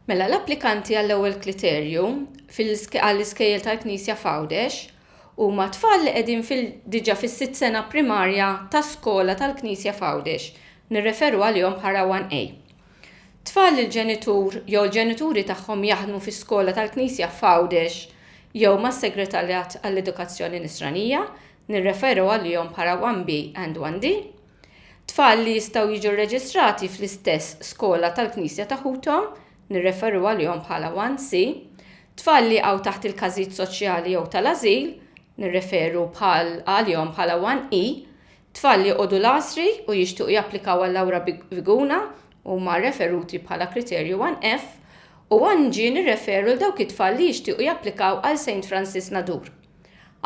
Mela l-applikanti għall-ewwel kriterju għall-iskejjel tal-Knisja Fawdex huma tfal li qegħdin diġà fis-sitt sena primarja ta' skola tal-Knisja Fawdex, nirreferu għalihom bħala 1A. Tfal li l-ġenitur jew l-ġenituri tagħhom jaħdmu fis-skola tal-Knisja Fawdex jew mas-Segretarjat għall-Edukazzjoni Nisranija, nirreferu għalihom bħala 1B and 1D. Tfal li jistgħu jiġu rreġistrati fl-istess skola tal-Knisja tagħhom, nirreferu għalihom bħala 1C. Tfal li għaw taħt il-każijiet soċjali jew tal-ażil, nirreferu għalihom bħala 1E. Tfal li għodu l-asri u jixtiequ japplikaw għall-Lawra Viguna huma referuti bħala kriterju 1F, u 1G nirreferu l dawk it-tfal li jixtiequ japplikaw għal St. Francis Nadur.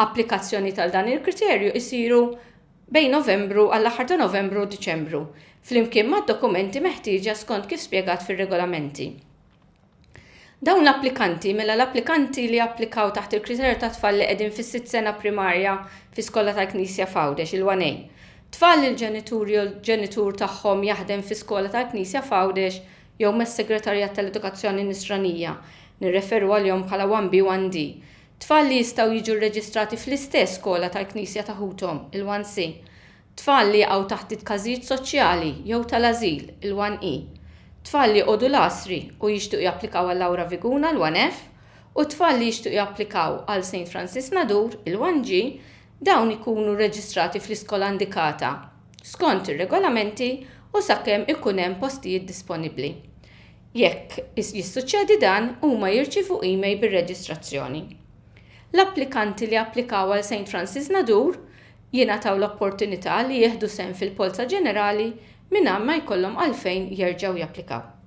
Applikazzjoni tal dan il-kriterju isiru bejn Novembru għall-aħħar ta' Novembru u Diċembru, flimkien mad-dokumenti meħtieġa skont kif spjegat fir-regolamenti. Dawn l-applikanti mela l-applikanti li applikaw taħt il-kriterju ta' tfal li qegħdin fis-sitt sena primarja fis-skola tal-Knisja Fawdex il-1A. Tfal li l-ġenituri u l-ġenitur tagħhom jaħdem fis-skola tal-Knisja Fawdex jew mas-Segretarjat tal-Edukazzjoni Nisranija, nirreferu għalihom bħala 1B 1D. Tfal li jistgħu jiġu rreġistrati fl-istess skola tal-Knisja tagħhom il-1C. Tfal li għaw taħt il-każijiet soċjali jew tal-ażil il-1E. Tfal li għodu l-asri u jixtiequ japplikaw għall-Lawra Viguna l-1F, u tfal li jixtiequ japplikaw għal St. Francis Nadur il-1G, dawn ikunu rreġistrati fl-iskola indikata skont ir-regolamenti u sakemm ikun hemm postijiet disponibbli. Jekk jissuċċedi dan huma jirċievu email bir-reġistrazzjoni. L-applikanti li applikaw għal St. Francis Nadur jingħataw l-opportunità li jieħdu sehem fil-polza ġenerali mingħajr ma jkollhom għalfejn jerġgħu japplikaw.